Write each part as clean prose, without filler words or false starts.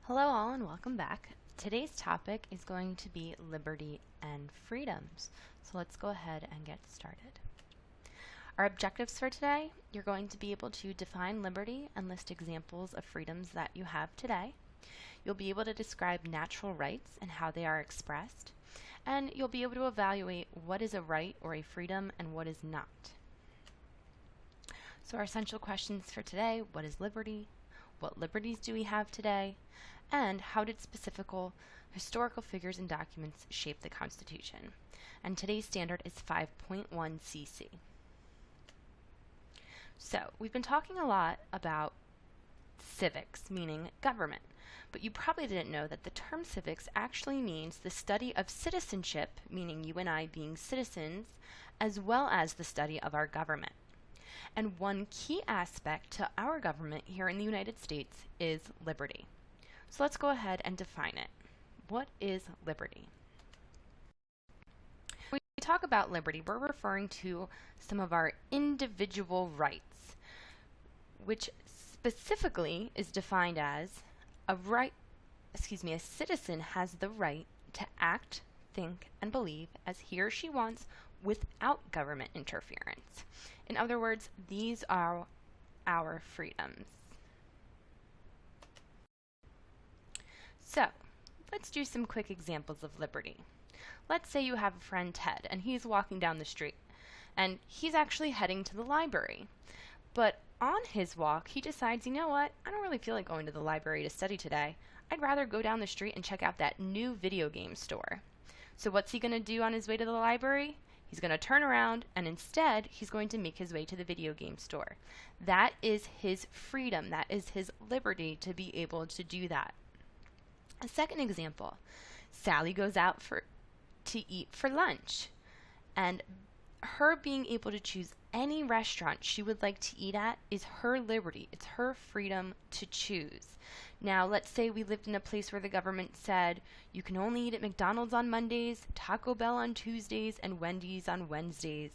Hello all and welcome back. Today's topic is going to be liberty and freedoms. So let's go ahead and get started. Our objectives for today, you're going to be able to define liberty and list examples of freedoms that you have today. You'll be able to describe natural rights and how they are expressed. And you'll be able to evaluate what is a right or a freedom and what is not. So our essential questions for today, what is liberty? What liberties do we have today? And how did specific historical figures and documents shape the Constitution? And today's standard is 5.1 CC. So, we've been talking a lot about civics, meaning government, but you probably didn't know that the term civics actually means the study of citizenship, meaning you and I being citizens, as well as the study of our government. And one key aspect to our government here in the United States is liberty. So let's go ahead and define it. What is liberty? When we talk about liberty, we're referring to some of our individual rights, which specifically is defined as a citizen has the right to act, think, and believe as he or she wants without government interference. In other words, these are our freedoms. So, let's do some quick examples of liberty. Let's say you have a friend Ted, and he's walking down the street, and he's actually heading to the library. But on his walk, he decides, you know what, I don't really feel like going to the library to study today. I'd rather go down the street and check out that new video game store. So what's he going to do on his way to the library? He's going to turn around, and instead, he's going to make his way to the video game store. That is his freedom. That is his liberty to be able to do that. A second example, Sally goes out to eat for lunch, and her being able to choose any restaurant she would like to eat at is her liberty. It's her freedom to choose. Now, let's say we lived in a place where the government said you can only eat at McDonald's on Mondays, Taco Bell on Tuesdays, and Wendy's on Wednesdays.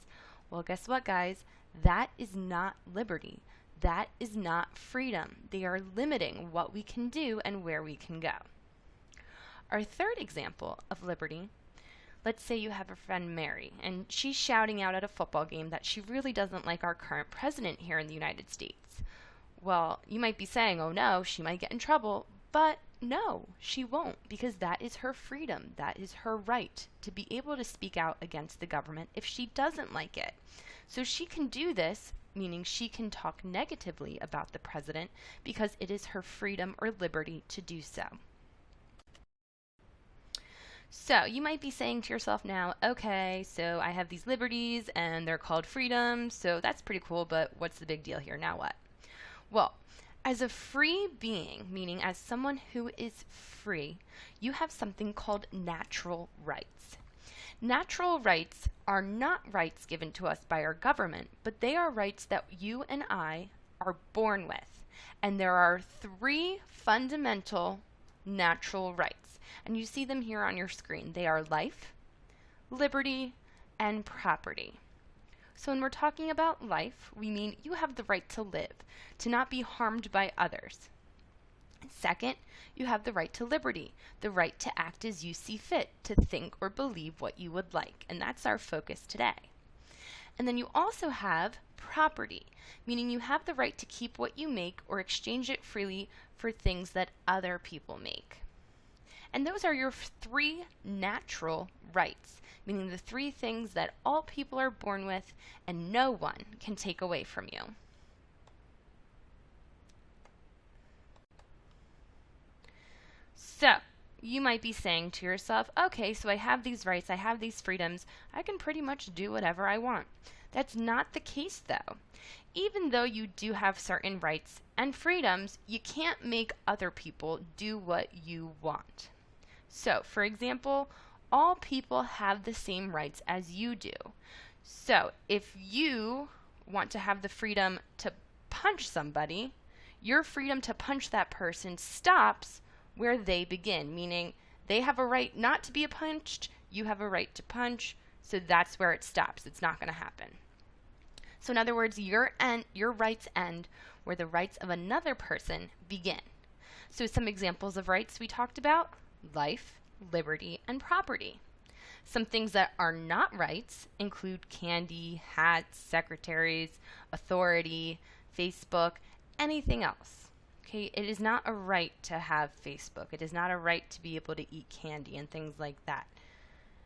Well, guess what, guys? That is not liberty. That is not freedom. They are limiting what we can do and where we can go. Our third example of liberty, let's say you have a friend Mary, and she's shouting out at a football game that she really doesn't like our current president here in the United States. Well, you might be saying, oh no, she might get in trouble, but no, she won't, because that is her freedom. That is her right to be able to speak out against the government if she doesn't like it. So she can do this, meaning she can talk negatively about the president, because it is her freedom or liberty to do so. So you might be saying to yourself now, okay, so I have these liberties and they're called freedoms, so that's pretty cool, but what's the big deal here? Now what? Well, as a free being, meaning as someone who is free, you have something called natural rights. Natural rights are not rights given to us by our government, but they are rights that you and I are born with. And there are three fundamental natural rights. And you see them here on your screen. They are life, liberty, and property. So when we're talking about life, we mean you have the right to live, to not be harmed by others. Second, you have the right to liberty, the right to act as you see fit, to think or believe what you would like. And that's our focus today. And then you also have property, meaning you have the right to keep what you make or exchange it freely for things that other people make. And those are your three natural rights, meaning the three things that all people are born with and no one can take away from you. So, you might be saying to yourself, okay, so I have these rights, I have these freedoms, I can pretty much do whatever I want. That's not the case, though. Even though you do have certain rights and freedoms, you can't make other people do what you want. So, for example, all people have the same rights as you do. So, if you want to have the freedom to punch somebody, your freedom to punch that person stops where they begin, meaning they have a right not to be punched, you have a right to punch, so that's where it stops. It's not going to happen. So in other words, your rights end where the rights of another person begin. So some examples of rights we talked about: life, liberty, and property. Some things that are not rights include candy, hats, secretaries, authority, Facebook, anything else. Okay, it is not a right to have Facebook. It is not a right to be able to eat candy and things like that.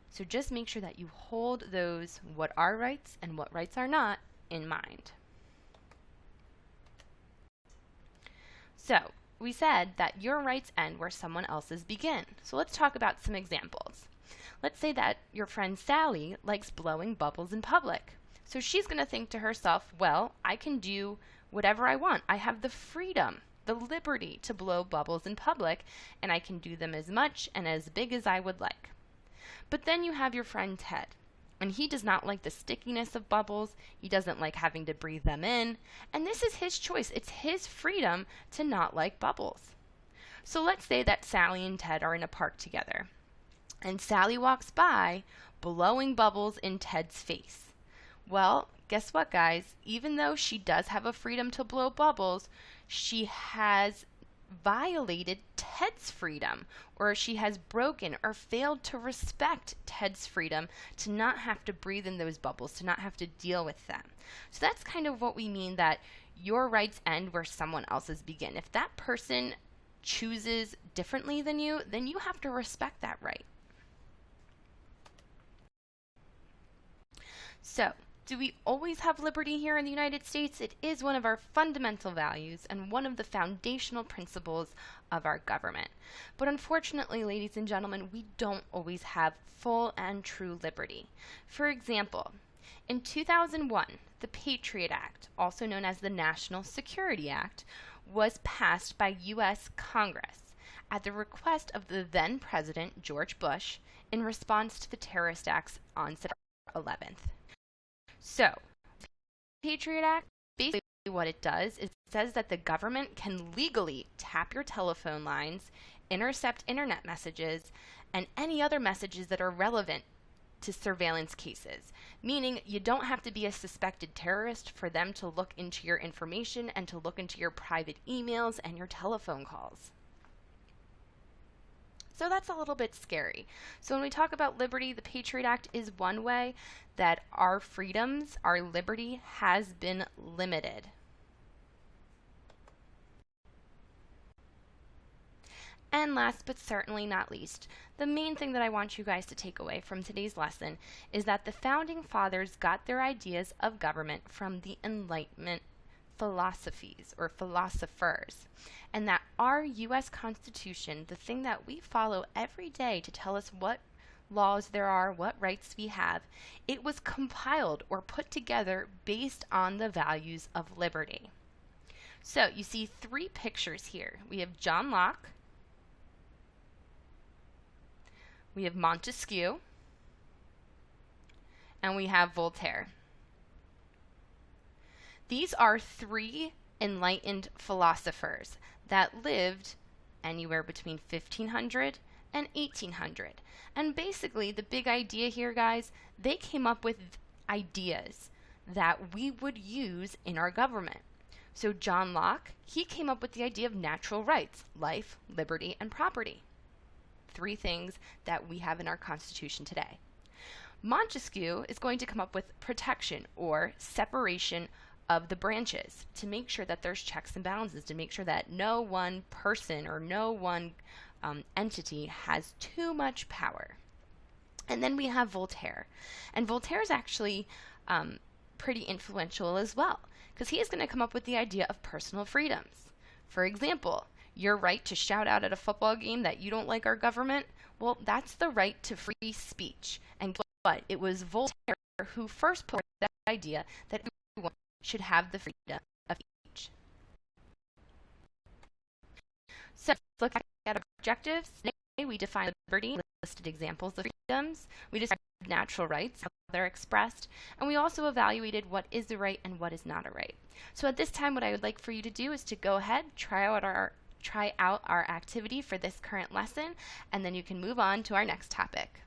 So just make sure that you hold those, what are rights and what rights are not, in mind. So we said that your rights end where someone else's begin. So let's talk about some examples. Let's say that your friend Sally likes blowing bubbles in public. So she's going to think to herself, well, I can do whatever I want. I have the freedom, the liberty to blow bubbles in public, and I can do them as much and as big as I would like. But then you have your friend Ted, and he does not like the stickiness of bubbles. He doesn't like having to breathe them in, and this is his choice. It's his freedom to not like bubbles. So let's say that Sally and Ted are in a park together, and Sally walks by blowing bubbles in Ted's face. Well, guess what, guys? Even though she does have a freedom to blow bubbles, she has violated Ted's freedom, or she has broken or failed to respect Ted's freedom to not have to breathe in those bubbles, to not have to deal with them. So that's kind of what we mean, that your rights end where someone else's begin. If that person chooses differently than you, then you have to respect that right. So, do we always have liberty here in the United States? It is one of our fundamental values and one of the foundational principles of our government. But unfortunately, ladies and gentlemen, we don't always have full and true liberty. For example, in 2001, the Patriot Act, also known as the National Security Act, was passed by U.S. Congress at the request of the then President George Bush in response to the terrorist acts on September 11th. So, the Patriot Act, basically what it does is it says that the government can legally tap your telephone lines, intercept internet messages, and any other messages that are relevant to surveillance cases, meaning you don't have to be a suspected terrorist for them to look into your information and to look into your private emails and your telephone calls. So that's a little bit scary. So when we talk about liberty, the Patriot Act is one way that our freedoms, our liberty has been limited. And last but certainly not least, the main thing that I want you guys to take away from today's lesson is that the Founding Fathers got their ideas of government from the Enlightenment philosophies or philosophers, and that our U.S. Constitution, the thing that we follow every day to tell us what laws there are, what rights we have, it was compiled or put together based on the values of liberty. So you see three pictures here. We have John Locke, we have Montesquieu, and we have Voltaire. These are three enlightened philosophers that lived anywhere between 1500 and 1800. And basically, the big idea here, guys, they came up with ideas that we would use in our government. So John Locke, he came up with the idea of natural rights: life, liberty, and property. Three things that we have in our Constitution today. Montesquieu is going to come up with protection or separation of the branches to make sure that there's checks and balances, to make sure that no one person or no one entity has too much power. And then we have Voltaire. And Voltaire is actually pretty influential as well, because he is going to come up with the idea of personal freedoms. For example, your right to shout out at a football game that you don't like our government, well, that's the right to free speech. And guess what? It was Voltaire who first put that idea that everyone should have the freedom of speech. So let's look at our objectives. Today we define liberty, listed examples of freedoms. We described natural rights, how they're expressed, and we also evaluated what is a right and what is not a right. So at this time, what I would like for you to do is to go ahead, try out our activity for this current lesson, and then you can move on to our next topic.